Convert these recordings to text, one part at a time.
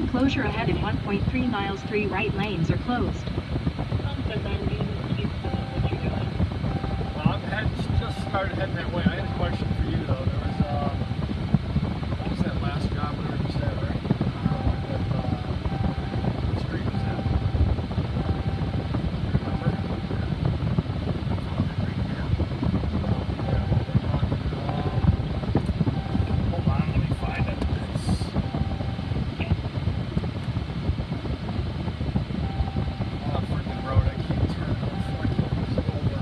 enclosure ahead in 1.3 miles, 3 right lanes are closed. Well, just started heading that way. I had a question for you though. There was what was that last job we were just at, right? What street was that? Remember? Hold on, let me find it. Oh, freaking road! I can't turn before I get over.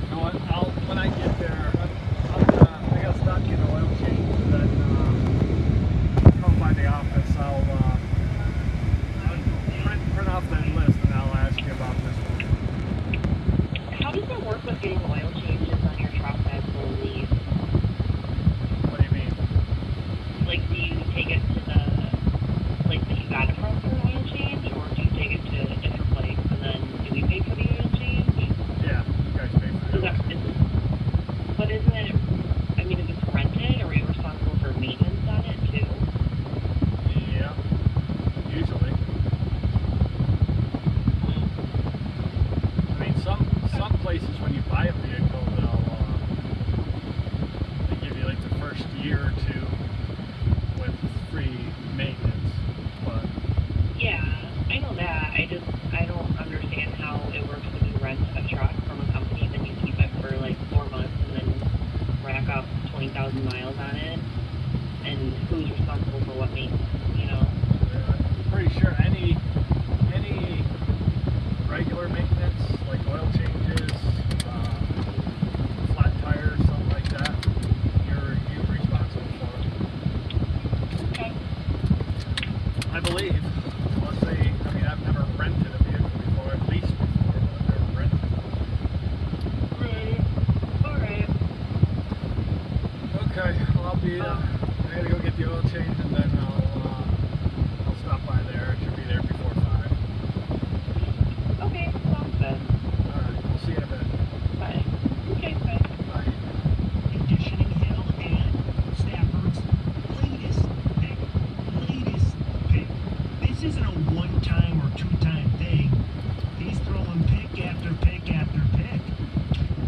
You know what? When I get there, I gotta stop getting oil change, and then come by the office. I'll print off that list, and I'll ask you about this one. How does it work with getting oil changes on your truck that's full lease? What do you mean? Like, do you take it to the place that you got it from for an oil change, or do you take it to a different place, and then do we pay for the oil change? Yeah, you guys pay for it. But isn't it, I mean, if it's rented, are we responsible for maintenance on it too? Yeah, usually. I mean, some places when you buy a vehicle, they give you like the first year or two with free maintenance. But Yeah, I know that. I don't understand how it works when you rent a truck from a company, then you keep it for like 4 months and then rack up 20,000 miles on it. And who's responsible for what maintenance, you know? I'm pretty sure any regular maintenance, like oil changes, flat tires, something like that, you're responsible for it. Okay. I believe. Unless I mean, I've never rented a vehicle before. I've leased before, but I've never rented. Right. Alright. Okay, well, I gotta go get the oil change, and then I'll stop by there. I should be there before 5. Okay, sounds good. Alright, we'll see you in a bit. Bye. Okay, bye. Bye. Conditioning hill and Stafford's latest pick. This isn't a one-time or two-time thing. He's throwing pick after pick after pick.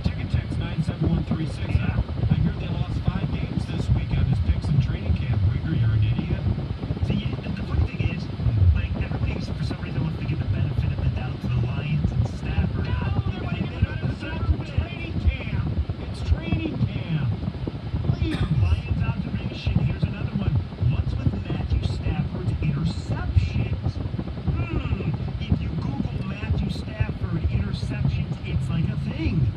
Ticket text 97136. Yeah. I hear they lost 5 games this week on his picks in training camp. Rigger, you're an idiot. See, the funny thing is, like, everybody's for some reason wants to give the benefit of the doubt to the Lions and Stafford. No, they're not training camp. It's training camp. Please. Lions observation. Here's another one. What's with Matthew Stafford's interceptions? If you Google Matthew Stafford interceptions, it's like a thing.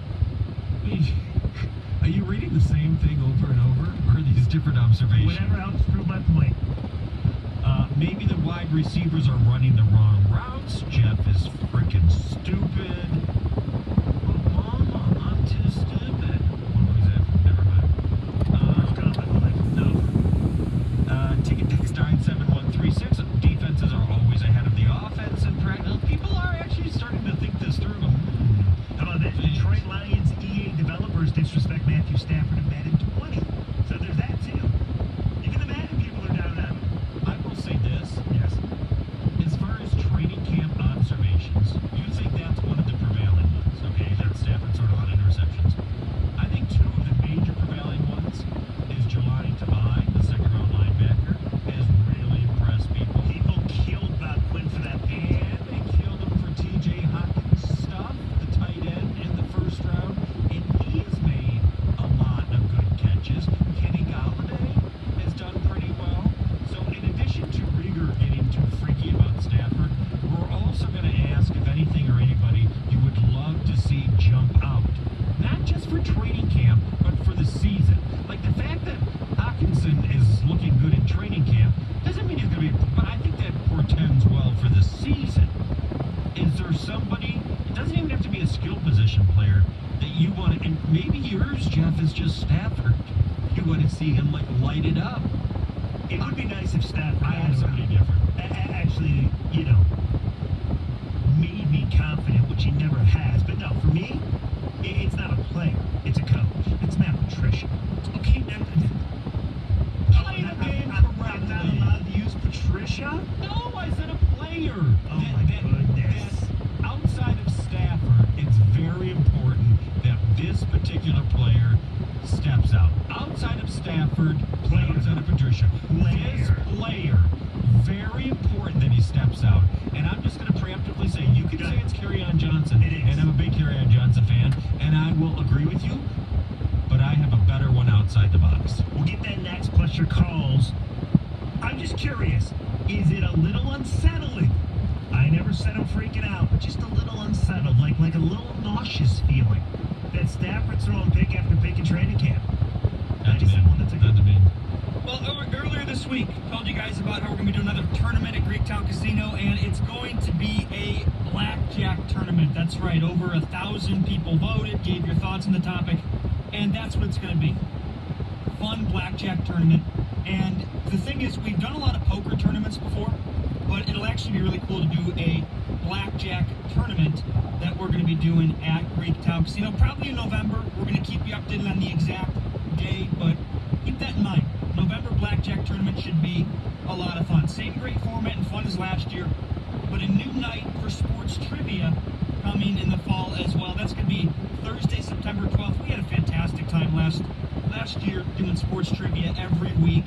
Are you reading the same thing over and over, or are these different observations? Whatever helps prove my point. Maybe the wide receivers are running the wrong routes. Jeff is freaking stupid. Well, Mama, I'm too stupid. What was that? Never mind. No. Ticket text 97136. Defenses are always ahead of the offense in practice. People are actually starting to think this through. How about that? Detroit Lions EA developers disrespect Matthew Stafford in Madden 20. So there's that too. Even the Madden people are down on him. I will say this. Yes. As far as training camp observations, you think that's one of the prevailing ones, okay? That Stafford sort of on interceptions. I think 2 of the major prevailing ones is Jelani Tamai, the second-round linebacker, has really impressed people. People killed Bob Quinn for that pick. And they killed him for T.J. Hopkins stuff, the tight end in the first round, and he has made a lot of good catches. Kenny Galladay has done pretty well. So in addition to Rieger getting too freaky about Stafford, we're also going to ask if anything or anybody you would love to see jump out. Not just for training camp, but for the season. Like the fact that Hawkinson is looking good in training camp doesn't mean he's going to be, but I think that portends well for the season. Is there somebody, it doesn't even have to be a skill position player, that you want to, and maybe yours, Jeff, is just Stafford. You want to see him like light it up. It would be nice if Stafford I have somebody different. actually, you know, made me and confident, which he never has. But no, for me, it's not a player. It's a coach. It's Matt Patricia. Okay, play the game correctly. I'm not allowed to use Patricia? No, I said a player. Oh my goodness. Outside of Stafford, it's very important that this particular player steps out. Outside of Stafford, outside of Patricia, this player, very important that he steps out. And I'm just going to preemptively say, you can say it's Kerryon Johnson, and I'm a big Kerryon Johnson fan, and I will agree with you, but I have a better one outside the box. We'll get that next plus your calls. I'm just curious, is it a little unsettling? I never said I'm freaking out, but just a little unsettled, like a little nauseous feeling that Stafford's throwing pick after pick in training camp. Not to me. Well, earlier this week, told you guys about how we're going to be doing another tournament at Greektown Casino, and it's going to be a blackjack tournament. That's right, over 1,000 people voted, gave your thoughts on the topic, and that's what it's going to be. Fun blackjack tournament. And the thing is, we've done a lot of poker tournaments before, but it'll actually be really cool to do a blackjack tournament that we're going to be doing at Greektown Casino, probably in November. We're going to keep you updated on the exact day, but keep that in mind. November blackjack tournament should be a lot of fun. Same great format and fun as last year, but a new night for sports trivia coming in the fall as well. That's going to be Thursday, September 12th. We had a fantastic time last year doing sports trivia every week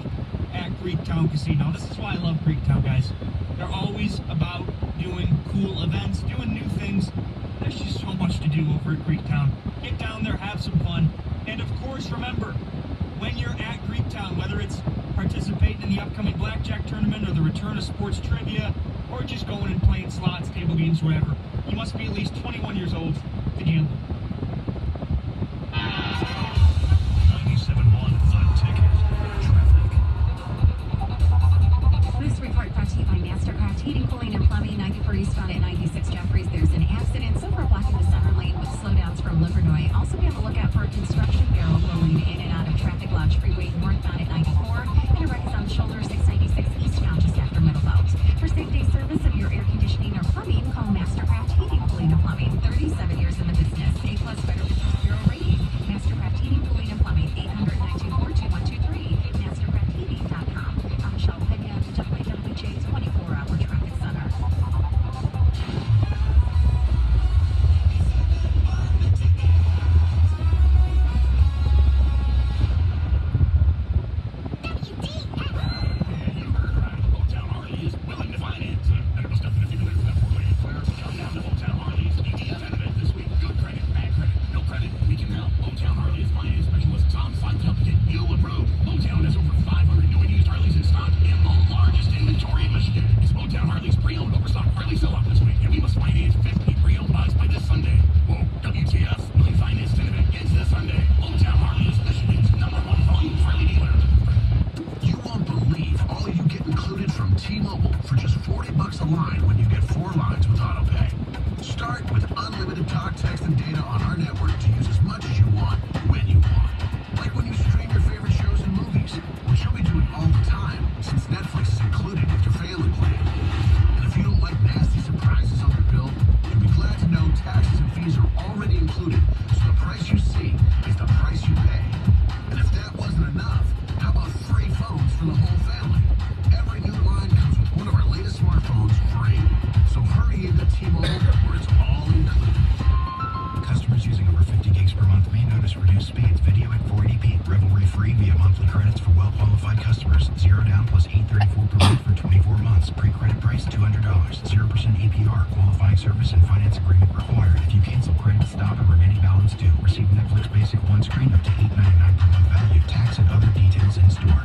at Greektown Casino. This is why I love Greektown, guys. They're always about doing cool events, doing new things. There's just so much to do over at Greektown. Get down there, have some fun, and of course, remember, when you're at Greektown, whether it's participating in the upcoming blackjack tournament or the return of sports trivia, or just going and playing slots, table games, whatever, you must be at least 21 years old to gamble. 97.1 on ticket. Traffic. This report brought to you by Mastercraft Heating, Cooling, and Plumbing, 94 eastbound at 96 Jeffries. There's an accident, so we're blocking the center lane with slowdowns from Livernois. Also be on the lookout for a construction barrel rolling in and out of Traffic Lodge Freeway northbound at 94, and a wreck is on shoulder 696 eastbound just after Middlebelt. For same-day service of your air conditioning or plumbing, call Mastercraft Heating, Cooling, and Plumbing. 37 years in the business. A+ Better Business Bureau rating. Mastercraft Heating, Cooling, and Plumbing. 800-924-2123. MastercraftHeating.com. I'm Michelle Pena, WWJ 24-hour traffic center. T-Mobile for just $40 a line when you get 4 lines with AutoPay. Start with unlimited talk, text, and data on our network to use as much as you want, when you want. Like when you stream your favorite shows and movies, which you'll be doing all the time, since Netflix is included with your family plan. And if you don't like nasty surprises on your bill, you'll be glad to know taxes and fees are already included, so the price you see is the price you pay. And if that wasn't enough, how about free phones for the whole family? Every new line comes with one of our latest smartphones free. So hurry into T-Mobile where it's all included. Customers using over 50 gigs per month may notice reduced speeds. Video at 480p. Revelry free via monthly credits for well-qualified customers. 0 down plus $834 per month for 24 months. Pre-credit price $200. 0% APR. Qualifying service and finance agreement required. If you cancel, credit stop and remaining balance due. Receive Netflix Basic one screen up to $8.99 per month value. Tax and other details in store.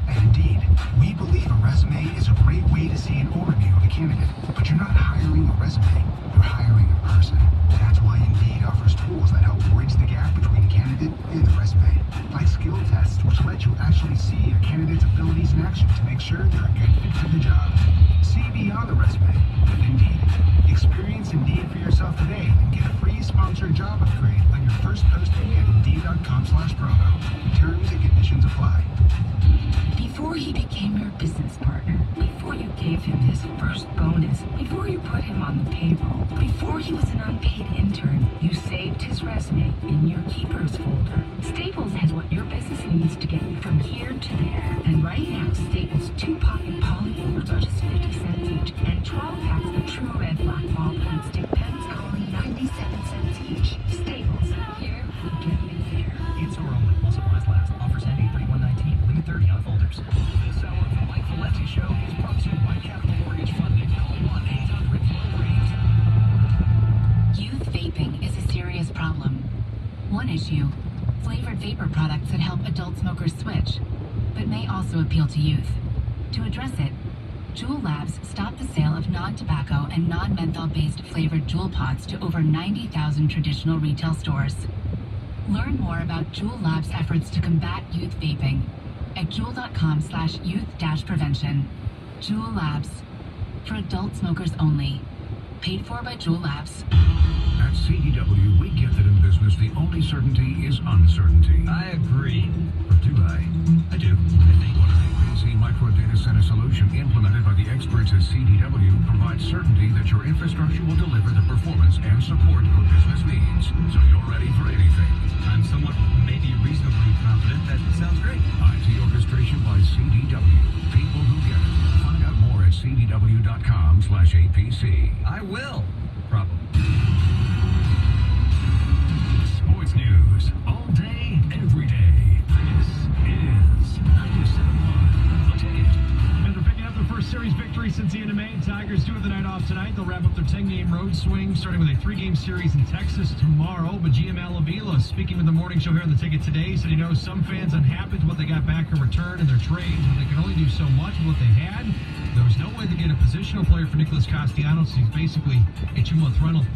And Indeed, we believe a resume is a great way to see an overview of a candidate. But you're not hiring a resume. You're hiring a person. That's why Indeed offers tools that help bridge the gap between a candidate and the resume. Like skill tests, which let you actually see a candidate's abilities in action to make sure they're a good fit for the job. See beyond the resume with Indeed. Experience Indeed for yourself today and get a free sponsored job upgrade on your First posting at Indeed.com/promo. Terms and conditions apply. Before he became your business partner, before you gave him his first bonus, before you put him on the payroll, before he was an unpaid intern, you saved his resume in your keepers folder. Staples has what your business needs to get you from here to there. And right now, Staples 2-pocket polyfolders are just 50 cents each, and 12 packs of True Red Black ballpoint stick pens are only 97 cents each. Staples, here we get you there. In-store only. While supplies last. Offers end 8/31/19. Limit 30 on folders. This hour of the Mike Valenti Show is brought to you by Capital Mortgage Funding. Call 1-800-FLOW-RATE. Youth vaping is a serious problem. One issue, flavored vapor products that help adult smokers switch, but may also appeal to youth. To address it, Juul Labs stopped the sale of non-tobacco and non-menthol-based flavored Juul pods to over 90,000 traditional retail stores. Learn more about Juul Labs' efforts to combat youth vaping at juul.com/youth-prevention. Juul Labs, for adult smokers only. Paid for by Juul Labs. At CDW, we get that in business, the only certainty is uncertainty. I agree. Or do I? I do. I think. One APC micro data center solution implemented by the experts at CDW provides certainty that your infrastructure will deliver the performance and support your business needs, so you're ready for anything. I'm somewhat, maybe reasonably confident. That sounds great. IT orchestration by CDW. People who get it. Find out more at cdw.com/APC. I will. Probably. Sports news all day, every day. This is 97.1 The Ticket. And they're picking up their first series victory since the end of May. Tigers do have the night off tonight. They'll wrap up their 10-game road swing, starting with a 3-game series in Texas tomorrow. But GM Al Avila, speaking with the morning show here on The Ticket today, said he knows some fans unhappy with what they got back in return in their trades, but they can only do so much with what they had. There was no way to get a positional player for Nicholas Castellanos. He's basically a 2-month rental.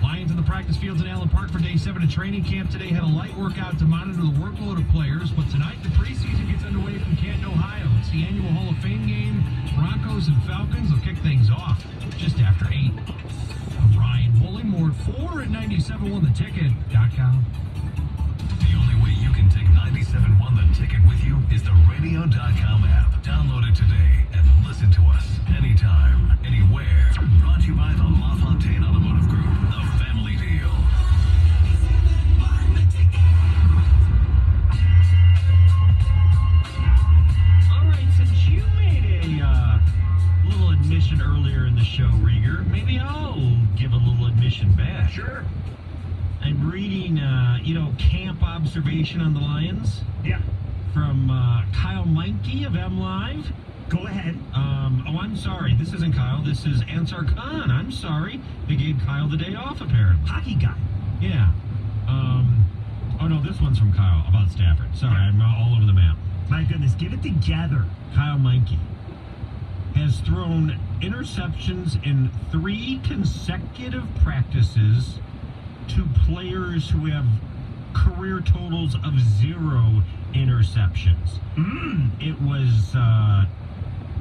Lions in the practice fields in Allen Park for day 7 of training camp today. Had a light workout to monitor the workload of players, but tonight the preseason gets underway from Canton, Ohio. It's the annual Hall of Fame game. Broncos and Falcons will kick things off just after 8. I'm Ryan Bullingmore 4 at 97.1theticket.com. The only way you can take 97.1 The Ticket with you is the radio.com app. Download it today and listen to us anytime, anywhere. Brought to you by the LaFontaine Automotive Group, the family deal. All right, since you made a little admission earlier in the show, Rieger, maybe I'll give a little admission back. Sure. I'm reading, camp observation on the Lions. Yeah. From Kyle Meinke of MLive. Go ahead. I'm sorry. This isn't Kyle. This is Ansar Khan. I'm sorry. They gave Kyle the day off, apparently. Hockey guy. Yeah. No, this one's from Kyle about Stafford. Sorry, I'm all over the map. My goodness, get it together. Kyle Meinke has thrown interceptions in 3 consecutive practices to players who have career totals of 0 interceptions. It was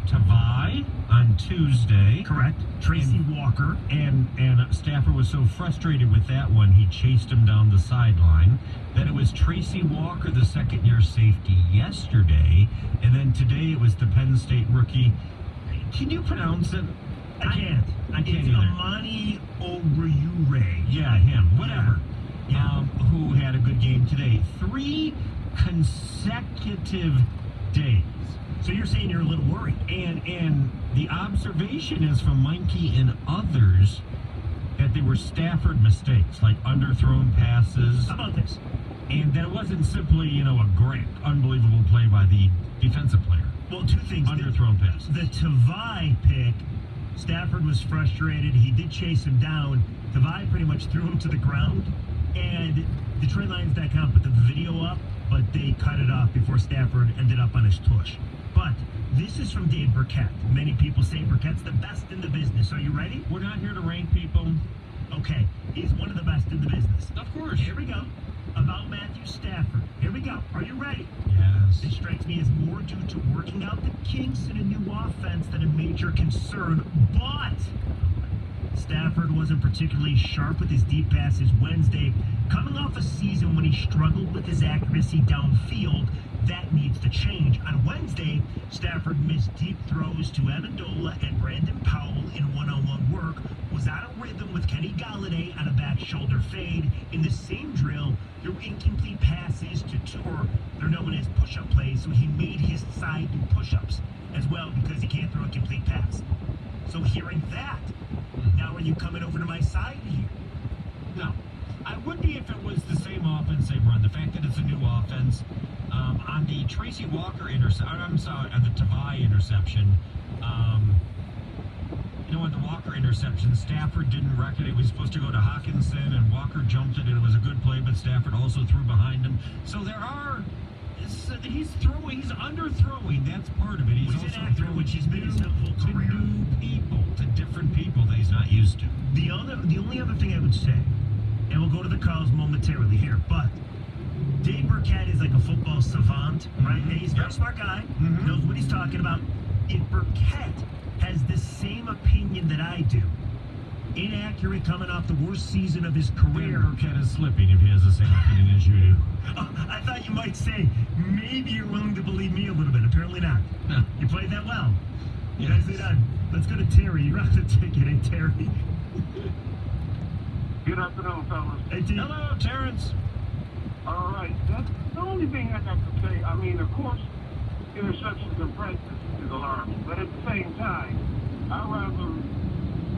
Tavai on Tuesday. Correct. Tracy Walker. And Stafford was so frustrated with that one, he chased him down the sideline. Then it was Tracy Walker, the second-year safety, yesterday. And then today it was the Penn State rookie. Can you pronounce it? I can't. It's either. Amani Oruwariye. Yeah, him. Whatever. Yeah. Who had a good game today. 3 consecutive days. So you're saying you're a little worried. And the observation is from Meinke and others that they were Stafford mistakes, like underthrown passes. How about this? And that it wasn't simply, a great, unbelievable play by the defensive player. Well, 2 things. Underthrown passes. The Tavai pick, Stafford was frustrated. He did chase him down. Tavai pretty much threw him to the ground. And the TrendLines.com put the video up, but they cut it off before Stafford ended up on his tush. But this is from Dave Burkett. Many people say Burkett's the best in the business. Are you ready? We're not here to rank people. Okay, he's one of the best in the business. Of course. Here we go. About Matthew Stafford. Here we go. Are you ready? Yes. This strikes me as more due to working out the kinks in a new offense than a major concern. But Stafford wasn't particularly sharp with his deep passes Wednesday. Coming off a season when he struggled with his accuracy downfield, that needs to change. On Wednesday, Stafford missed deep throws to Amendola and Brandon Powell in one-on-one work, was out of rhythm with Kenny Galladay on a back shoulder fade. In the same drill, there were incomplete passes to Tour. They're known as push-up plays, so he made his side do push-ups as well because he can't throw a complete pass. So hearing that, now are you coming over to my side here? No. I would be if it was the same offense they run. The fact that it's a new offense. On the Tracy Walker interception, on the Tavai interception, on the Walker interception, Stafford didn't reckon it was supposed to go to Hawkinson, and Walker jumped it, and it was a good play, but Stafford also threw behind him. So he's underthrowing. That's part of it. He's also inaccurate, which he's been his whole to career. new people, to different people that he's not used to. The only other thing I would say, and we'll go to the calls momentarily here, but Dave Burkett is like a football savant, right? And he's a very smart guy, knows what he's talking about. If Burkett has the same opinion that I do, inaccurate coming off the worst season of his career. Burkett is slipping if he has the same opinion as you do. I thought you might say, maybe you're willing to believe me a little bit. Apparently not. No. You played that well. Yes. Nicely done. Let's go to Terry. You're on the ticket, hey, Terry. Good afternoon, fellas. Hey, T. Hello, Terrence. All right. That's the only thing I got to say. I mean, of course, interceptions in practice is alarming. But at the same time, I'd rather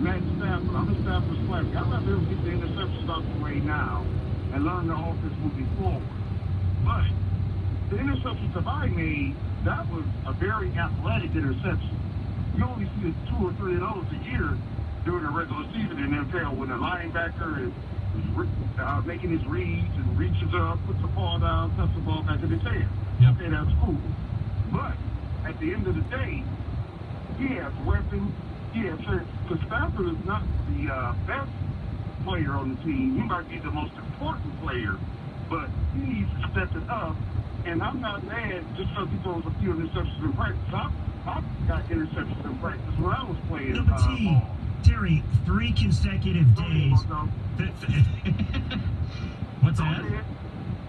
Matt Stafford, I'm a Stafford's player. I'd rather him get the interceptions out the way now and learn the offense moving forward. But the interceptions that I made, that was a very athletic interception. You only see 2 or 3 of those a year during the regular season in NFL when the linebacker is making his reads and reaches up, puts the ball down, puts the ball back in his hand. Yep. Okay, that's cool. But at the end of the day, he has weapons. Because Stafford is not the best player on the team. He might be the most important player, but he needs to step it up. And I'm not mad just because he throws a few interceptions in practice. I got interceptions in practice when I was playing No, but ball. Terry, 3 consecutive days. What's that?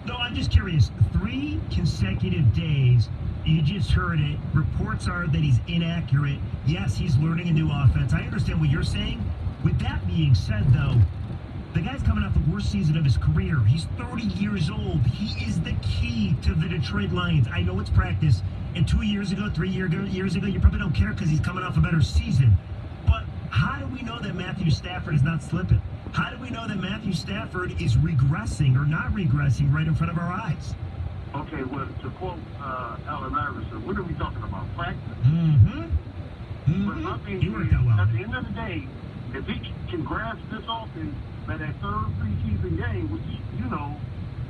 No, I'm just curious. 3 consecutive days. You just heard it. Reports are that he's inaccurate. Yes, he's learning a new offense. I understand what you're saying. With that being said, though, the guy's coming off the worst season of his career. He's 30 years old. He is the key to the Detroit Lions. I know it's practice. And 2 years ago, 3 years ago, you probably don't care because he's coming off a better season. But how do we know that Matthew Stafford is not slipping? How do we know that Matthew Stafford is regressing or not regressing right in front of our eyes? Okay, well, to quote Allen Iverson, what are we talking about? Practice? But my thing You worked is, out well. at the end of the day, if he can grasp this offense by that third preseason game, which,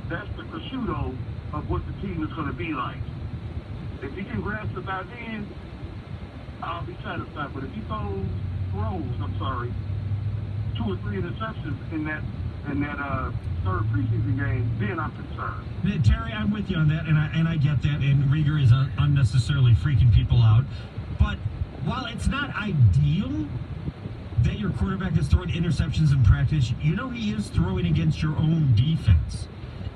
that's the prosciutto of what the team is going to be like. If he can grasp it by then, I'll be satisfied. But if he throws 2 or 3 interceptions in that third preseason game, then I'm concerned. Terry, I'm with you on that, and I get that, and Rieger is unnecessarily freaking people out. But while it's not ideal that your quarterback is throwing interceptions in practice, he is throwing against your own defense.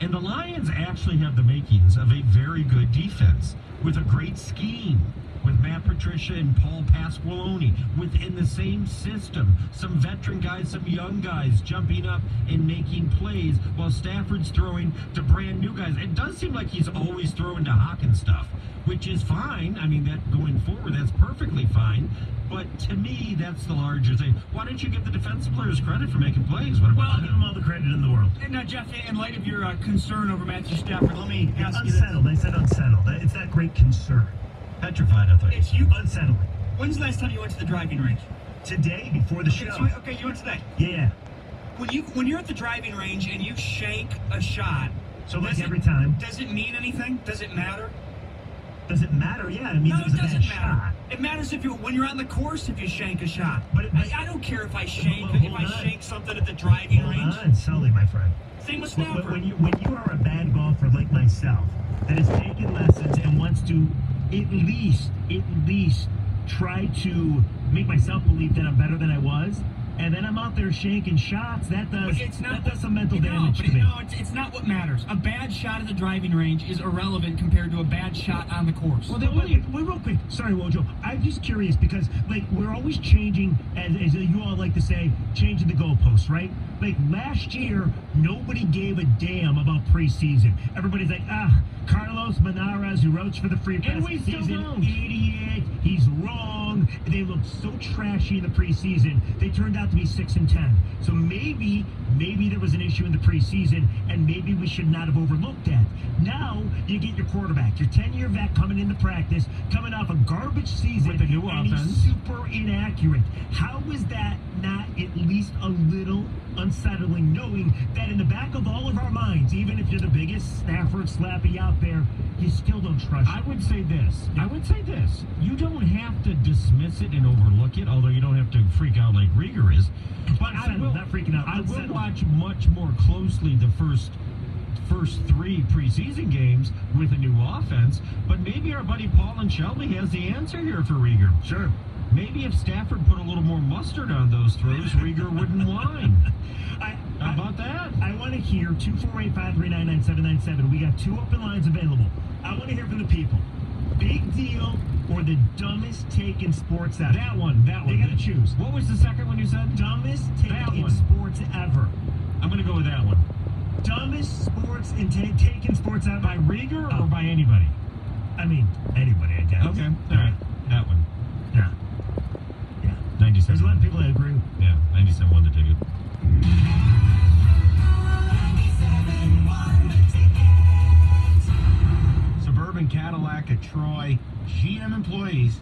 And the Lions actually have the makings of a very good defense with a great scheme, with Matt Patricia and Paul Pasqualoni within the same system. Some veteran guys, some young guys jumping up and making plays while Stafford's throwing to brand new guys. It does seem like he's always throwing to Hawkins stuff, which is fine. I mean, that going forward, that's perfectly fine. But to me, that's the larger thing. Why don't you give the defensive players credit for making plays? What about I'll give them all the credit in the world. And now, Jeff, in light of your concern over Matthew Stafford, let me ask you this. Unsettled. I said unsettled. It's not great concern. Petrified, I thought. It's you. Unsettling. When's the last time you went to the driving range? Today, before the show. Okay, you went today. Yeah. When you're at the driving range and you shank a shot, So like every time. does it mean anything? Does it matter? Does it matter? Yeah, it means No, it was it a bad doesn't matter. shot. It matters when you're on the course if you shank a shot. But I don't care if I shank hold if I on. shank something at the driving Hold range. on, Sully, my friend. Same with When Stafford. you are a bad golfer like myself that has taken lessons and wants to at least try to make myself believe that I'm better than I was, and then I'm out there shanking shots, that does some mental damage to me. No, it's not what matters. A bad shot at the driving range is irrelevant compared to a bad shot on the course. Well, wait, real quick. Sorry, Wojo. I'm just curious because, like, we're always changing, as you all like to say, changing the goalposts, right? Like, last year, nobody gave a damn about preseason. Everybody's like, Carlos Menares, who routes for the Free Press, he's an idiot. He's wrong. They looked so trashy in the preseason. They turned out to be 6-10. So maybe there was an issue in the preseason, and maybe we should not have overlooked that. Now you get your quarterback, your 10-year vet coming into practice, coming off a garbage season with a new and offense. He's super inaccurate. How is that not at least a little unsettling, knowing that in the back of all of our minds, even if you're the biggest Stafford slappy out there, you still don't trust him? I would say this. You don't have to dismiss it and overlook it, although you don't have to freak out like Rieger is. But I will not freaking out. I will watch much more closely the first 3 preseason games with a new offense. But maybe our buddy Paul and Shelby has the answer here for Rieger. Sure. Maybe if Stafford put a little more mustard on those throws, Rieger wouldn't whine. How about that? I want to hear 248-539-9797. We got 2 open lines available. I want to hear from the people. Big deal or the dumbest take in sports ever? That one. They got to choose. What was the second one you said? Dumbest take in sports ever. I'm going to go with that one. Dumbest sports and take in sports ever. By Rieger or by anybody? I mean, anybody, I guess. Okay. All right. That one. Yeah. 97. There's a lot of people that agree. Yeah, 97 won the ticket. Suburban Cadillac at Troy, GM employees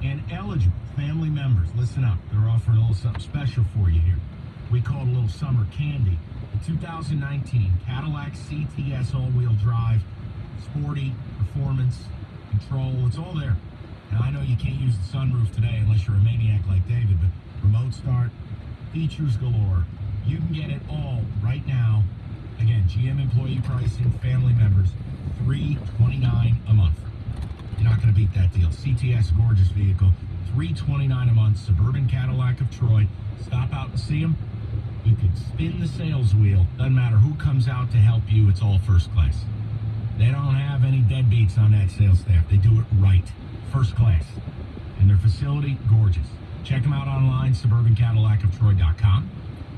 and eligible family members. Listen up, they're offering a little something special for you here. We call it a little summer candy. The 2019 Cadillac CTS all-wheel drive, sporty, performance, control, it's all there. Now, I know you can't use the sunroof today unless you're a maniac like David, but remote start, features galore. You can get it all right now. Again, GM employee pricing, family members, $329 a month. You're not going to beat that deal. CTS, gorgeous vehicle, $329 a month. Suburban Cadillac of Troy. Stop out and see them. You could spin the sales wheel. Doesn't matter who comes out to help you. It's all first class. They don't have any deadbeats on that sales staff. They do it right. First class. And their facility, gorgeous. Check them out online, suburbancadillacoftroy.com.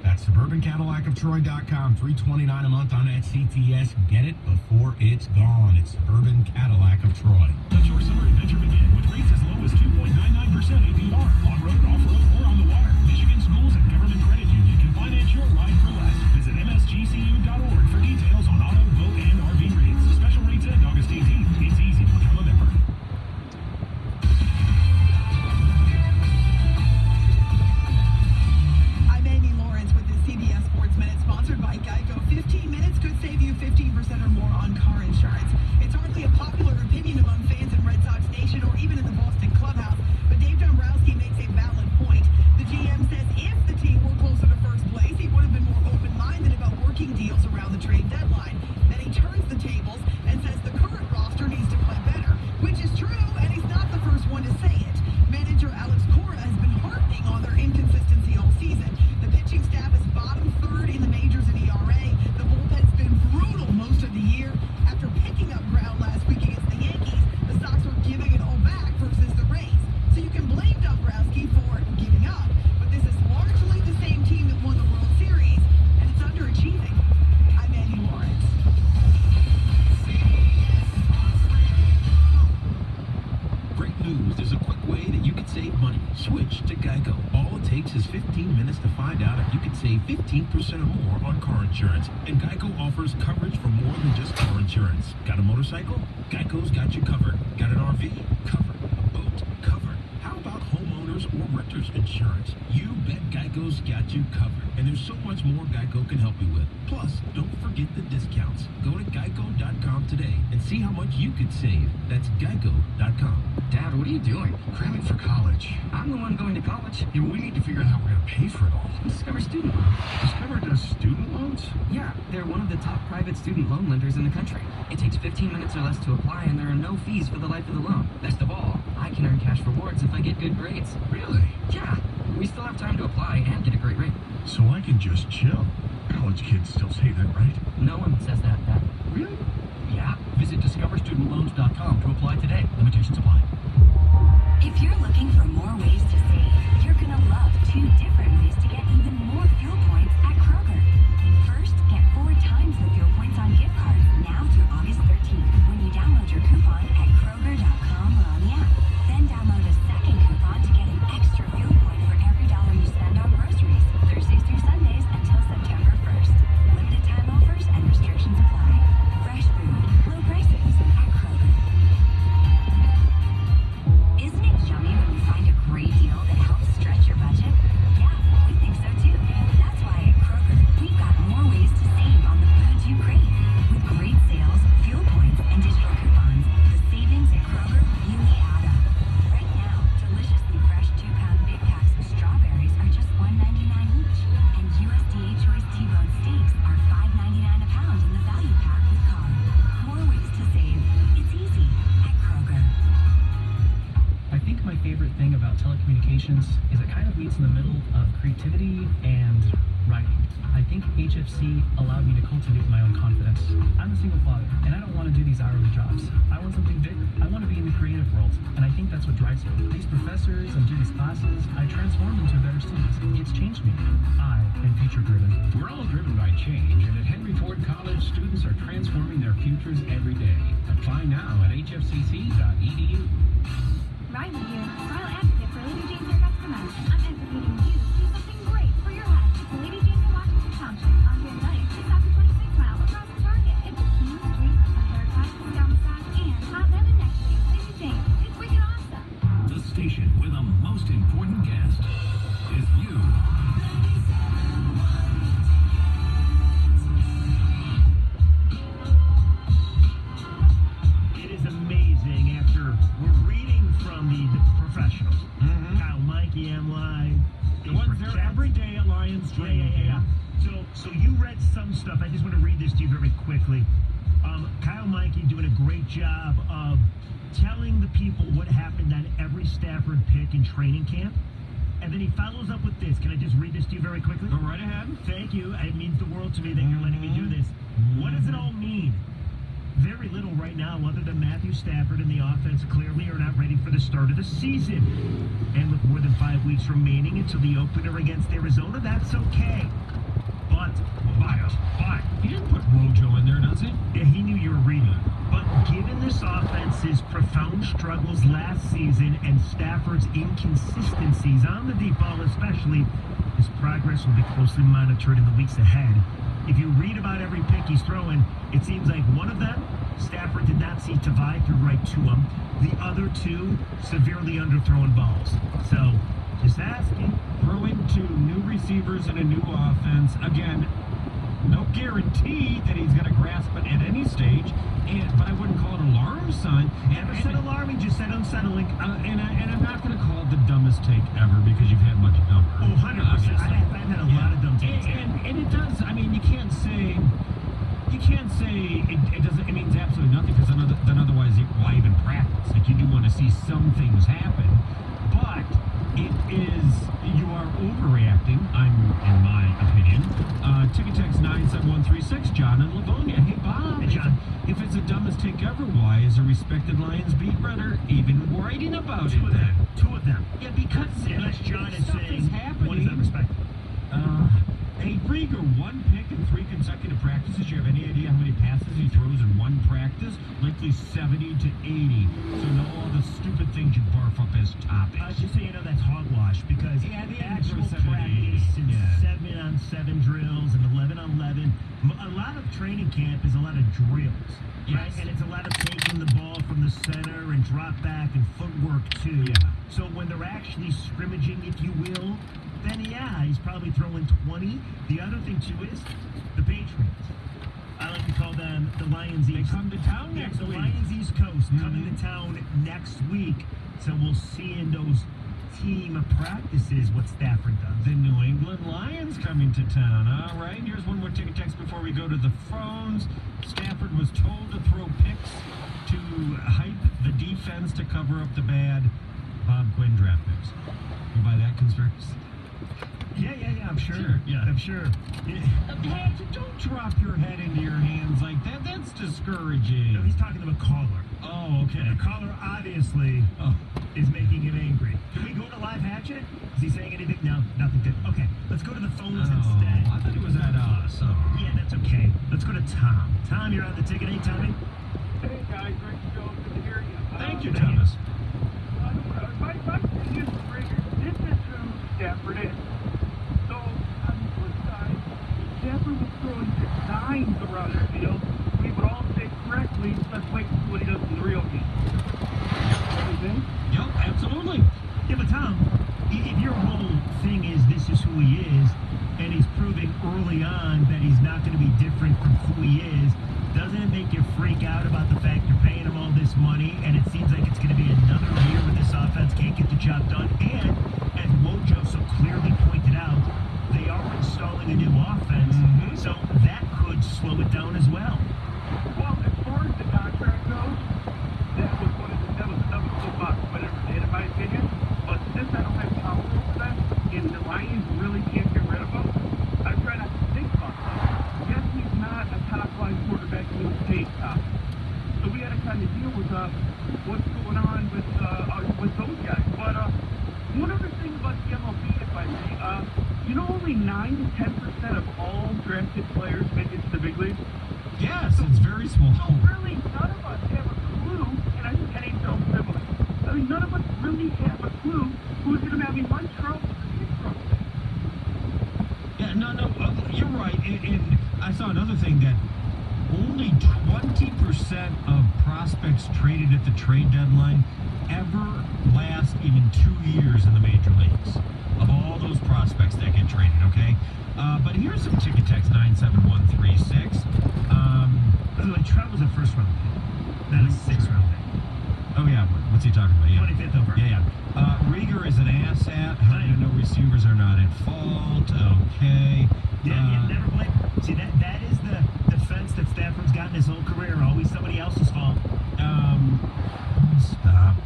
That's suburbancadillacoftroy.com. $329 a month on that CTS. Get it before it's gone. It's Suburban Cadillac of Troy. Let your summer adventure begin with rates as low as 2.99% APR. On-road, off-road, or on the water. Michigan schools and government credit union can finance your ride for less. Visit msgcu.org for details on auto, boat, and RV rates. Special rates end August 18th. It's easy to become a member. I'm Amy Lawrence with the CBS Sports Minute, sponsored by Geico. 15 minutes could save you 15% or more on car insurance. It's hardly a popular opinion among fans in Red Sox Nation or even in the Boston clubhouse, but Dave Dombrowski makes a valid point. The GM says if the team were closer to first place, he would have been more open-minded about working deals around the trade deadline. Then he turns the tables and says the current roster needs to play better, which is true, and he's not the first one to say it. Manager Alex Cora has been harping on their inconsistency all season. The pitching staff is bottom third in the majors in ERA. The bullpen's been brutal most of the year. After picking up ground last week against the Yankees, the Sox are giving it all back versus the Rays. So you can blame Dombrowski for giving up, but this is largely the same team that won the World Series, and it's underachieving. I'm Andy Lawrence. Great news, there's a quick way that you can save money. Switch to Geico. All it takes is 15 minutes to find out if you can save 15% or more on car insurance. And Geico offers coverage for more than just car insurance. Got a motorcycle? Geico's got you covered. Got an RV? Covered. A boat? Covered. How about homeowners or renters insurance? You bet Geico's got you covered. And there's so much more Geico can help you with. Plus, don't forget the discounts. Go to geico.com today and See how much you could save. That's geico.com. Dad, what are you doing? Cramming for college. I'm the one going to college. Yeah, we need to figure out how we're going to pay for it all. Discover Student Loan. Discover does student loans? Yeah, they're one of the top private student loan lenders in the country. It takes 15 minutes or less to apply, and there are no fees for the life of the loan. Best of all, I can earn cash rewards if I get good grades. Really? Yeah, we still have time to apply and get a great rate. So I can just chill. College kids still say that, right? No one says that, Dad. Really? Yeah. Visit discoverstudentloans.com to apply today. Limitations apply. If you're looking for more ways to save, you're gonna love 2 different ways to get even more fuel points at Kroger. First, get 4 times the fuel points on gift cards now through August 13th when you download your coupon at Kroger.com or on the app. Then download a second coupon to get an extra fuel point for every $1 you spend on groceries, Thursdays through Sundays until September 1st. Limited time offers and restrictions apply. Fresh food, low prices at Kroger. Isn't it yummy when you find a great deal that helps stretch your budget? Yeah, we think so too. That's why at Kroger, we've got more ways to save on the foods you crave. With great sales, fuel points, and digital coupons, the savings at Kroger really add up. Right now, deliciously fresh 2-pound big packs of strawberries are just $1.99 each. And USDA Choice T-bone steaks are $5.99 a pound in the value pack with card. More ways to save. It's easy at Kroger. I think my favorite thing about telecommunications is it kind of meets in the middle of creativity and writing. I think HFC allowed me to cultivate my own confidence. I'm a single father, and I don't want to do these hourly jobs. I want something bigger. I want to be in the creative world, and I think that's what drives me. These professors and through these classes, I transformed into better students. It's changed me. I am future-driven. We're all driven by change, and at Henry Ford College, students are transforming their futures every day. Apply now at hfcc.edu. Riley here, trial advocate for Lady Jane's Hair Customer. I'm advocating you do something great for your head. It's Lady Jane's in Washington Township. On Grand Lake, just after 26 miles across the Target. It's a clean street, a haircut, scalp massage, and hot lemon next day. Lady Jane, it's wicked awesome. The station with the most important guest is you. It is amazing after we're reading from the professionals. Kyle, Mikey, M. Live. The ones there every day at Lions training camp. So you read some stuff. I just want to read this to you very quickly. Kyle Mikey doing a great job of telling the people what happened on every Stafford pick in training camp. And then he follows up with this. Can I just read this to you very quickly? Go right ahead. Thank you. It means the world to me that you're letting me do this. What does it all mean? Very little right now other than Matthew Stafford and the offense clearly are not ready for the start of the season. And with more than 5 weeks remaining until the opener against Arizona, that's okay. But He didn't put Rojo in there, does he? yeah, he knew you were reading. But given this offense's profound struggles last season and Stafford's inconsistencies on the deep ball especially, his progress will be closely monitored in the weeks ahead. If you read about every pick he's throwing, it seems like one of them, Stafford did not see Tavai through right to him. The other 2, severely underthrown balls. So, just asking. Throwing to new receivers and a new offense. Again, no guarantee that he's going to grasp it at any stage, but I wouldn't call it an alarm sign. Never said alarming, just said unsettling. And I'm not going to call it the dumbest take ever because you've had much dumber. Oh, 100%. I've had a lot of dumb takes. And it does, I mean, you can't say it doesn't, it means absolutely nothing because then otherwise, why even practice? Like, you do want to see some things happen, but it is, you are overreacting, in my opinion. Ticket text 97136, John in Livonia. Hey, Bob. Hey, John. If it's the dumbest take ever, why is a respected Lions beat writer even writing about it then? 2 of them. Yeah, because Unless John is stuff saying, happening. what is that respect? Hey, Rieger, 1 pick in 3 consecutive practices. Do you have any idea how many passes he throws in 1 practice? Likely 70 to 80. So know all the stupid things you barf up as topics. Just so you know, that's hogwash because Yeah, the actual actual 7 to 80, practice and yeah. 7-on-7 drills and 11-on-11. A lot of training camp is a lot of drills, right? Yes. And it's a lot of taking the ball from the center and drop back and footwork too. Yeah. So when they're actually scrimmaging, if you will, then yeah, he's probably throwing 20. The other thing too is the Patriots. I like to call them the Lions East. They come to town next the week. Lions East Coast coming to town next week. So we'll see in those team practices what Stafford does. The New England Lions coming to town. All right, here's one more ticket text before we go to the phones. Stafford was told to throw picks to hype the defense to cover up the bad Bob Quinn draft picks. You buy that conspiracy? Yeah, I'm sure. Yeah. I'm sure. Hey, don't drop your head into your hands like that. That's discouraging. No, he's talking to a caller. Oh, okay. And the caller obviously is making him angry. Can we go to live hatchet? Is he saying anything? No, nothing good. Okay, let's go to the phones instead. I thought it was at us. Yeah, that's okay. Let's go to Tom. Tom, you're on the ticket. Hey, Tommy. Hey guys, great show. Good to hear you. Thank you, Thomas. My thing is, this is who Stafford is. So, on the flip side, Stafford was throwing dimes around the field. We would all say correctly, let's wait and see what he does in the real game. Everything? Yep, absolutely. Yeah, but Tom, if your whole thing is this is who he is, and he's proving early on that he's not going to be different from who he is, doesn't it make you freak out about the fact you're paying him all this money, and it seems like it's going to be another year where this offense can't get the job done? And, as Wojo so clearly pointed out, they are installing a new offense, so that could slow it down as well. Well, as far as the contract goes, that was soapbox, whatever did, in my opinion. But since I don't have power over that, and the Lions really can't get rid of him, I try not to think about that. Yes, he's not a top-line quarterback in the state top. So we got to kind of deal with what's going on with those guys. But one other thing about the MLB, if I may, only 9 to 10% of all drafted players make it to the big leagues. Yes, it's very small. So really, none of us have a clue, and I think NHL's similar. I mean, none of us really have a clue who's going to have Mike Trout. Yeah, no, you're right. And I saw another thing that only 20% of prospects traded at the trade deadline ever last even 2 years in the major leagues. Of all those prospects that get traded, okay? But here's some ticket text 97136. By the way, Trout was a first-round pick, not a sixth-round pick. Oh, yeah. What's he talking about? Yeah. 25th over. Yeah. Rieger is an asset. How do you know receivers are not at fault? Okay. Yeah, never blame. See, that is the defense that Stafford's gotten his whole career. Always somebody else's fault. Stop.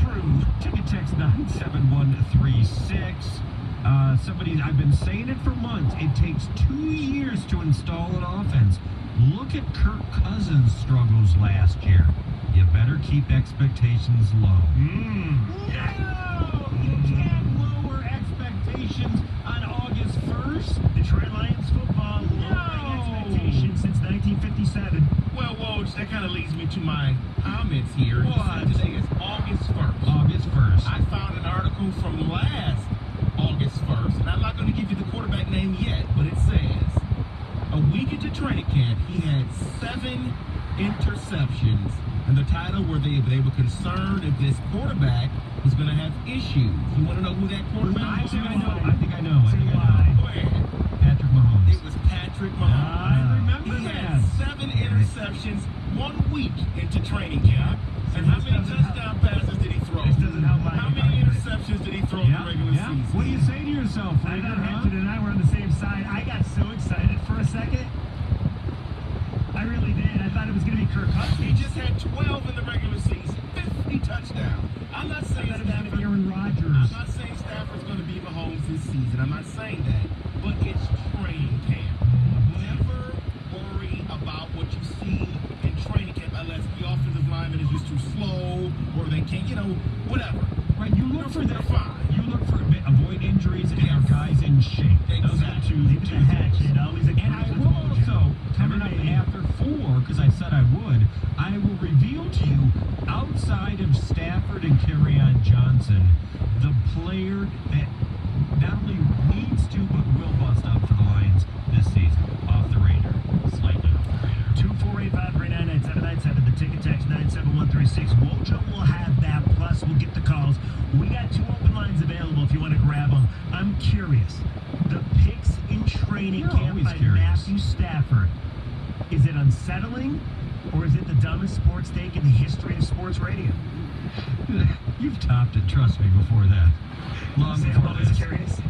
True. Ticket text 97136. I've been saying it for months. It takes 2 years to install an offense. Look at Kirk Cousins' struggles last year. You better keep expectations low. No! You can't lower expectations on August 1st. Detroit Lions football lowering expectations since 1957. Well, Woj, that kind of leads me to my comments here. What? Today is August 1st. August 1st. I found an article from last August 1st, and I'm not going to give you the quarterback name yet, but it says, a week into training camp, he had 7 interceptions. And the title were they were concerned if this quarterback was going to have issues. You want to know who that quarterback was? I think I know. Go ahead. Patrick Mahomes. It was Patrick Mahomes. I remember he that. had 7 interceptions 1 week into training camp. And how many touchdown passes did he throw? This doesn't help my How many interceptions did he throw in the regular season? What do you say to yourself, I Rieger? thought Hampton and I were on the same side. I got so excited for a second. I really did. I thought it was going to be Kirk Cousins. He just had 12 in the regular season, 50 touchdowns. I'm not saying Stafford. Aaron Rodgers. I'm not saying Stafford's going to be Mahomes this season. I'm not saying that. But it's training camp. Never worry about what you see in training camp unless the offensive lineman is just too slow or they can't, whatever. Right, you look for They're fine. You look for avoid injuries and our guys in shape. Those are two. Leave it to Hatchet. Always a And I will also, coming up after 4, because I said I would, I will reveal to you, outside of Stafford and Kerryon Johnson, the player that not only needs to, but will bust up for the Lions this season. Off the radar. Slightly off the radar. 248-539-9797. The ticket text 97136. Wojo will have that. Plus, we'll get the calls. We got 2 open lines available if you want to grab them. I'm curious. The picks in training camp by Matthew Stafford. Is it unsettling, or is it the dumbest sports take in the history of sports radio? You've topped it, trust me, before that. Long Say, before I'm always this. curious.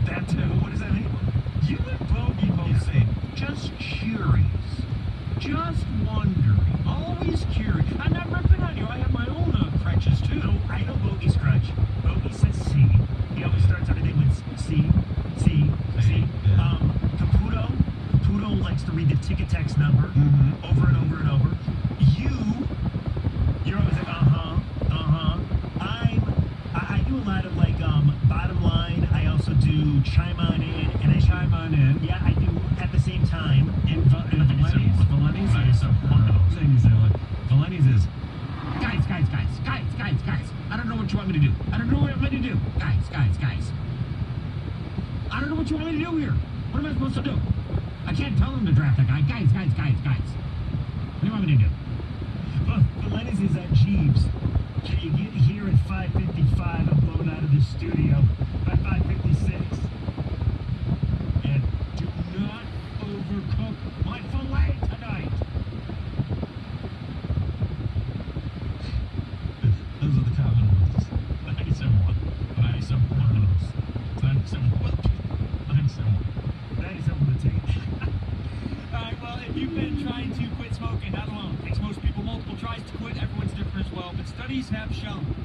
That too. What does that mean? You and Bogey both Say, just curious. Just wondering. Always curious. I'm not ripping on you. I have my own crutches, too. No, I know Bogey's crutch. Bogey says C. He always starts everything with C. Yeah. Caputo likes to read the ticket text number over and over and over. You're always like, I do a lot of like bottom line. I also do chime on in, and I chime on in. Yeah, I do at the same time. And Valeni's is, guys. I don't know what you want me to do. I don't know what I'm going to do. Guys. I don't know what you want me to do here. What am I supposed to do? I can't tell them to draft a guy. Guys. What do you want me to do? Well, Valeni's is at Jeeves. Can you get here at 5:55? I'm blown out of the studio by 5:56. And do not overcook my filet tonight. Those are the common ones. 97.1. 97.1. 97.1. 97 the tape. Alright, well, if you've been trying to quit smoking, not alone. It takes most people multiple tries to quit. Everyone's different as well. But studies have shown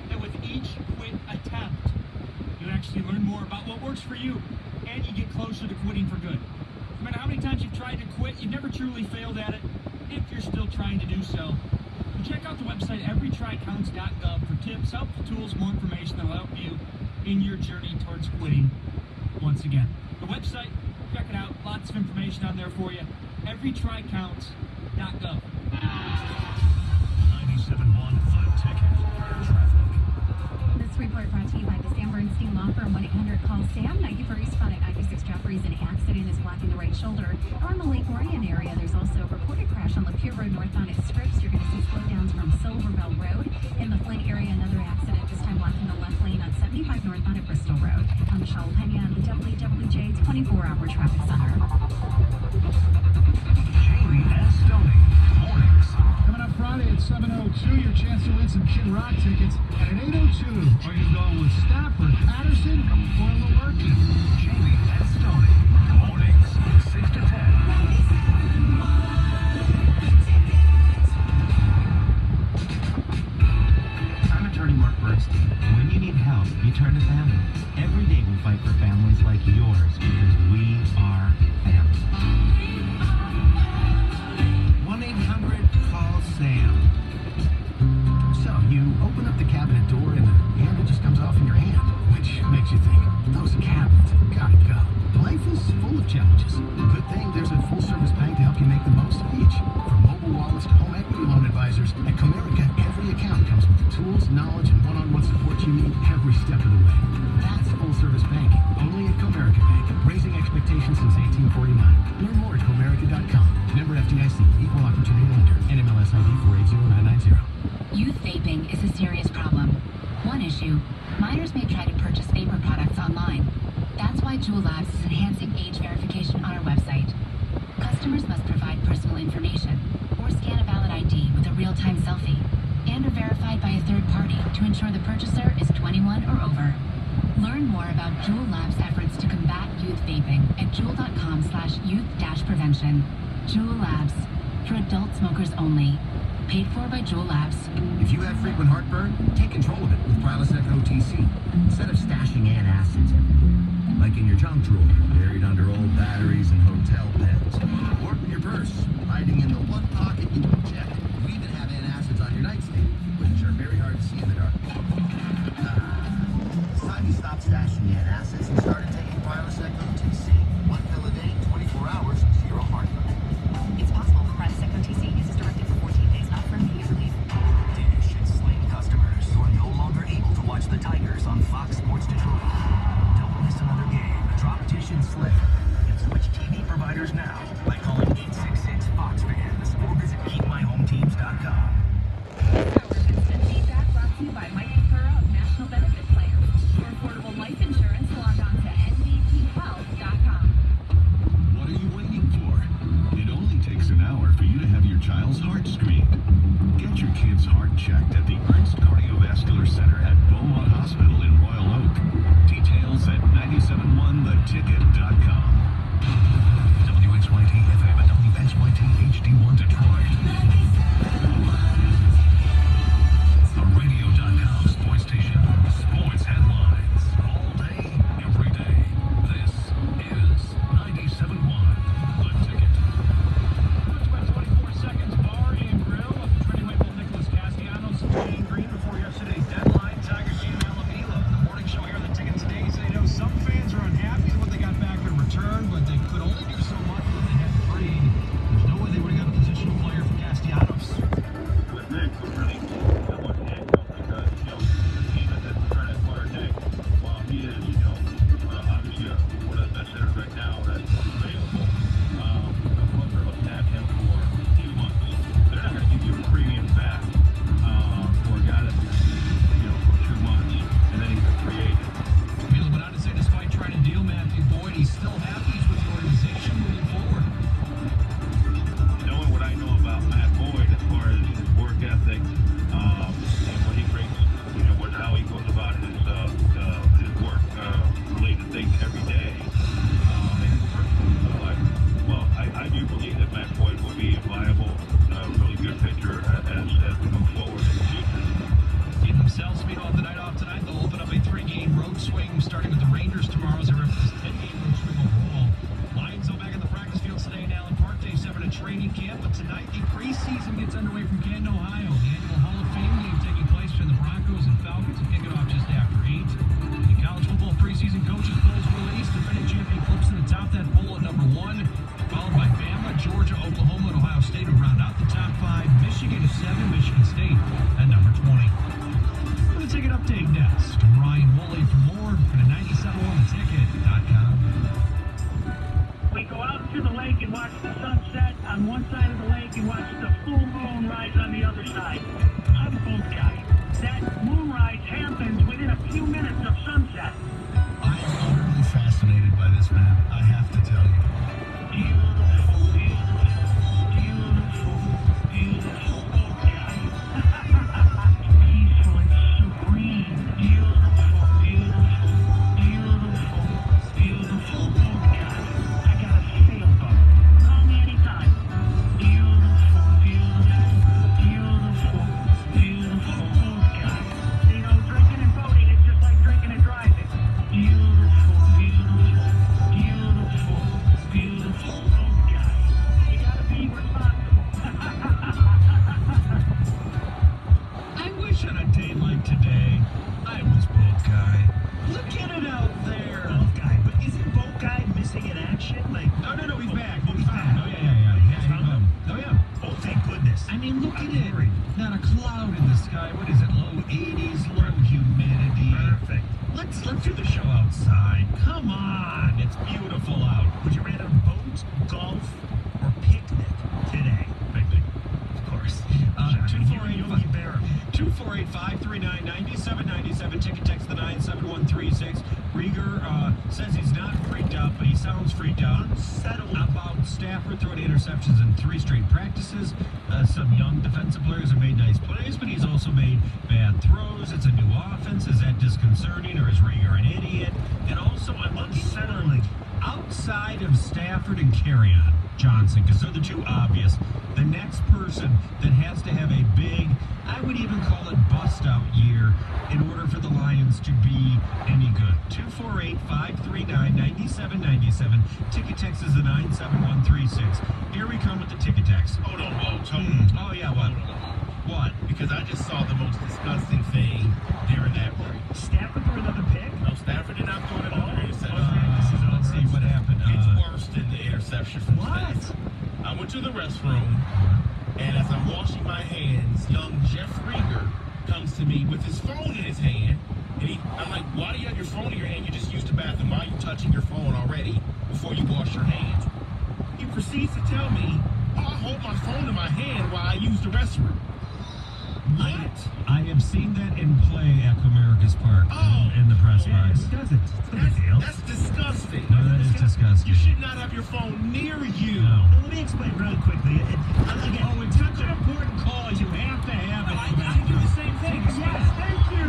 that with each quit attempt, you actually learn more about what works for you, and you get closer to quitting for good. No matter how many times you've tried to quit, you've never truly failed at it. If you're still trying to do so, check out the website everytrycounts.gov for tips, helpful tools, more information that will help you in your journey towards quitting once again. The website, check it out. Lots of information on there for you. Everytrycounts.gov. 97.1 The Ticket. Traffic. This report brought to you by the Sam Bernstein Law Firm. 1-800-CALL-SAM. 91st spot at 96 Jeffries. An accident is blocking the right shoulder. On the Lake Orion area, there's also a reported crash on Lapeer Road northbound at Scripps. You're going to see slowdowns from Silverville Road. In the Flint area, another accident, this time blocking the left lane on 75 northbound at Bristol Road. I'm Michelle Pena on the WWJ 24-hour traffic center. Jamie and Stoney. Mornings. Coming up Friday at 7:02, your chance to win some Kid Rock tickets. And at 8:02, are you going with Stafford, Patterson, or Lewerke? Jamie and Stoney. Mornings, 6 to 10. I'm attorney Mark Bernstein. When you need help, you turn to family. Every day we fight for families like yours because we are family. 1-800-CALL-SAM. So, you open up the cabinet door and the handle just comes off in your hand, which makes you think, those cabinets have got to go. Life is full of challenges. Good thing there's a full-service bank to help you make the most of each. From mobile wallets to home equity loan advisors, at Comerica, every account comes with the tools, knowledge, and one-on-one support you need every step of the way. That's full-service banking, only at Comerica Bank, raising expectations since 1849. Learn more at Comerica.com. Member FDIC, equal opportunity lender, NMLS ID 480990. Youth vaping is a serious problem. One issue, minors may try to purchase vapor products online. That's why Juul Labs is enhancing age verification on our website. Customers must provide personal information or scan a valid ID with a real-time selfie and are verified by a third party to ensure the purchaser is 21 or over. Learn more about Juul Labs' efforts to combat youth vaping at juul.com/youth-prevention. Juul Labs, for adult smokers only. Paid for by Juul Labs. If you have frequent heartburn, take control of it with Prilosec OTC. Instead of stashing antacids everywhere, like in your junk drawer, buried under old batteries and hotel beds, or in your purse, hiding in the one pocket you can check. We even have antacids on your nightstand, which are very hard to see in the dark. It's time you stop stashing antacids and started taking Prilosec OTC. 1 pill a day, 24 hours, 0 heartburn. It's possible that Prilosec OTC uses directed for 14 days, not for immediate relief. Dish and Sling customers who are no longer able to watch the Tigers on Fox Sports Detroit. Don't miss another game. Drop Dish and Sling and switch TV providers now by calling 866-FOX-FANS or Street. Get your kid's heart checked at the Ernst Cardiovascular Center at Beaumont Hospital in Royal Oak. Details at 971theticket.com. WXYT FM and WXYT HD1 Detroit. The radio.com sports station. Sports headlines. All day, every day. This is 97.1 The Ticket. It's about 24 seconds. Bar and Grill. Training Maple Nicholas Castellanos and Jane Green before yesterday's deadline. Tigers GML Avila. The morning show here on The Ticket today. So, some fans are unhappy with what they got back in return, but they could only do so much when they had three. There's no way they would have got a positional player for Castellanos. With Nick, we're really somewhat handcuffed because, the team is trying to acquire Nick while he is, obviously one of the best hitters right now that's available. The clubs are looking at him for 2 months. They're not going to give you a premium back for a guy that's for 2 months, and then he's a free agent. Wheeler went on to say despite trying to deal Matthew Boyd, he's still happy he's with the organization moving forward. Knowing what I know about Matt Boyd as far as his work ethic and what he brings, how he goes about his work related things every day in his personal life. Well, I do believe that Matt Boyd will be a viable, really good pitcher as we move forward in the future. In themselves, meanwhile, the night off tonight, they'll open up a 3-game road swing starting with the Rangers tomorrow as they rep this 10-game road swing overall. Lions go back in the practice field today in Allen Park. Day 7 at training camp, but tonight the preseason gets underway from Canton, Ohio. The annual Hall of Fame game taking place between the Broncos and Falcons will kick it off just after 8. The college football preseason coaches polls released. Defending champion Clemson atop that poll at number 1, followed by Bama, Georgia, Oklahoma, and Ohio State who round out the top 5. Michigan at 7, Michigan State at number 20. With a ticket update next. I'm Ryan Woolley for more at 97ontheticket.com. We go out to the lake and watch the sunset on one side of the lake and watch the full moon rise on the other side. I'm a boat guy. That moonrise happens within a few minutes of sunset. I am utterly fascinated by this man, I have to tell you. Beautiful, beautiful, beautiful boat guy. Peaceful and serene. Beautiful, beautiful, beautiful, beautiful boat guy. I got a sailboat. Call me anytime. Beautiful, beautiful, beautiful, beautiful boat guy. Drinking and boating is just like drinking and driving. Beautiful, beautiful, beautiful, beautiful boat guy. You gotta be responsible. I wish on a day like today, I was boat guy. Look at it out there. Boat guy, but isn't boat guy missing in action? No, he's back. He's back. back. Oh, yeah. Oh, yeah. Oh, thank goodness. I mean, look at it. Not a cloud in the sky. What is it? Low 80s, low humidity. Perfect. Let's do the show outside. Come on. It's beautiful out. Would you rather boat, golf, or picnic today? Picnic, of course. 248-539-9797. Ticket text the 97136. Rieger says he's not freaked out, but he sounds freaked out. Unsettled about Stafford throwing interceptions in 3 straight practices. Some young defensive players have made nice plays, but he's also made bad throws. It's a new offense. Is that disconcerting, or is Rieger an idiot? And also, I'm unsettling outside of Stafford and Kerryon Johnson, because they're the two obvious. The next person that has to have a big, I would even call it bust-out year in order for the Lions to be any good. 248-539-9797. Ticket text is the 97136. Here we come with the ticket text. Hold on, Whoa. Oh, yeah, what? What? Because I just saw the most disgusting thing during that break. Stafford threw another pick? No, Stafford did not throw another interception. Let's see what happened. It's worse than the interception from Stafford. I went to the restroom, and as I'm washing my hands, young Jeff Rieger comes to me with his phone in his hand. And I'm like, why do you have your phone in your hand? You just used the bathroom. Why are you touching your phone already before you wash your hands? He proceeds to tell me, oh, I hold my phone in my hand while I use the restroom. I have seen that in play at Comerica's Park in the press box. Who doesn't? It's no big deal. That's disgusting. No, that is disgusting. You should not have your phone near you. No. Now, let me explain really quickly. Again, Oh, it's such an important call. You have to have it. I do the same thing. yes, thank you.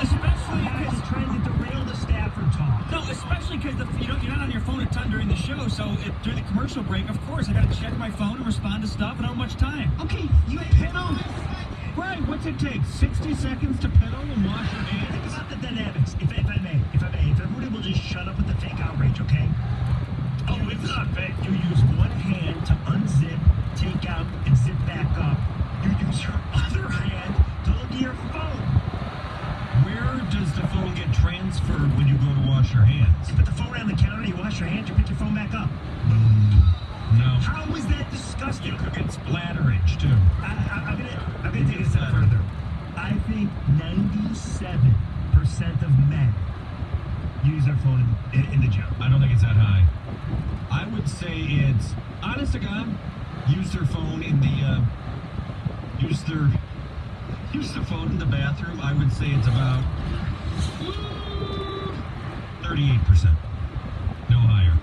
Especially Guys because are trying to derail the Stafford talk. no, especially because you're not on your phone a ton during the show. So during the commercial break, of course, I got to check my phone and respond to stuff. I don't have much time. Okay, you pedal. Right, what's it take? 60 seconds to pedal and wash your hands? Think about the dynamics. If everybody will just shut up with the fake outrage, okay? Oh, it's not fake. You use one hand to unzip, take out, and zip back up. You use your other hand to look at your phone. Where does the phone get transferred when you go to wash your hands? You put the phone on the counter, you wash your hands, you pick your phone back up. No. How is that disgusting? You could get splatterage, too. I'm gonna take it a step further. I think 97% of men use their phone in the gym. I don't think it's that high. I would say it's, honest to God, use their phone in the, use their phone in the bathroom. I would say it's about 38%. No higher.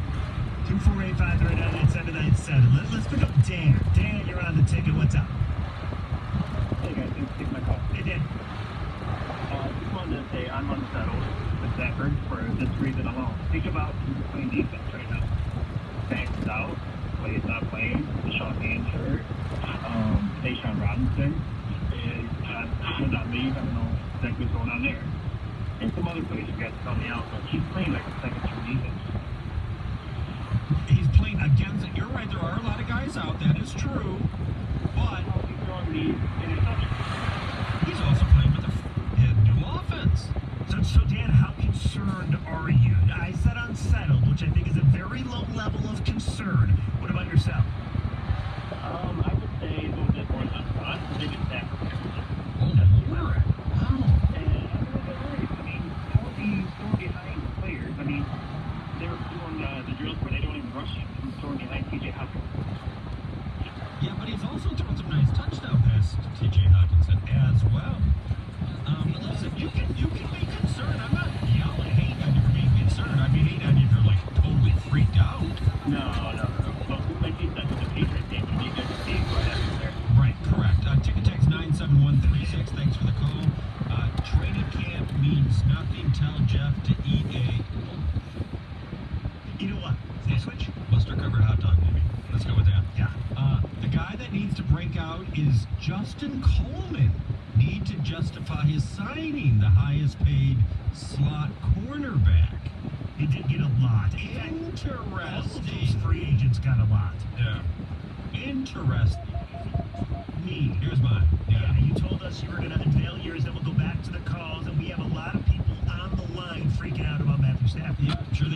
248-539-9797. Let's pick up Dan. Dan, you're on the ticket. What's up? Hey guys, thanks for taking my call. Hey, Dan. Just wanted to say I'm unsettled with Stafford for this reason alone. Think about who's playing defense right now. Banks out, Clay's not playing, Deshaun Hansford, Deshaun Robinson was on leave. I don't know exactly what's going on there. And some other players you guys tell me out, but he's playing like a second-string defense. He's playing against it. You're right, there are a lot of guys out. That is true. But he's throwing the interceptions. He's also playing with a new offense. So Dan, how concerned are you? I said unsettled, which I think is a very low level of concern. What about yourself? I would say a little bit more than I'm the biggest Stafford fan. Oh, Lord. Wow. And I'm a little bit worried. I mean, how are we throwing behind the players? I mean, they're doing the drills where they don't even rush him. He's throwing behind TJ Hopkins. Yeah, but he's also thrown some nice touchdown passes to TJ Hawkinson as well. Listen, you can be concerned. I'm not yelling hate on you for being concerned. I'd be hating on you if you're like totally freaked out. No. But like you said, with the Patriots game, you need to see right after there. Right, correct. Ticket text 97136. Thanks for the call. Training camp means nothing. Tell Jeff to eat a... You know what? Sandwich? Mustard covered hot dog, maybe. Let's go with that. Yeah. The guy that needs to break out is Justin Coleman. Need to justify his signing, the highest paid slot cornerback. He did get a lot. Interesting. All of those free agents got a lot. Yeah. Interesting. Me. Here's mine. Yeah, you told us you were going to unveil yours, then we'll go back to the calls, and we have a lot of people on the line freaking out about Matthew Stafford. Yeah, sure they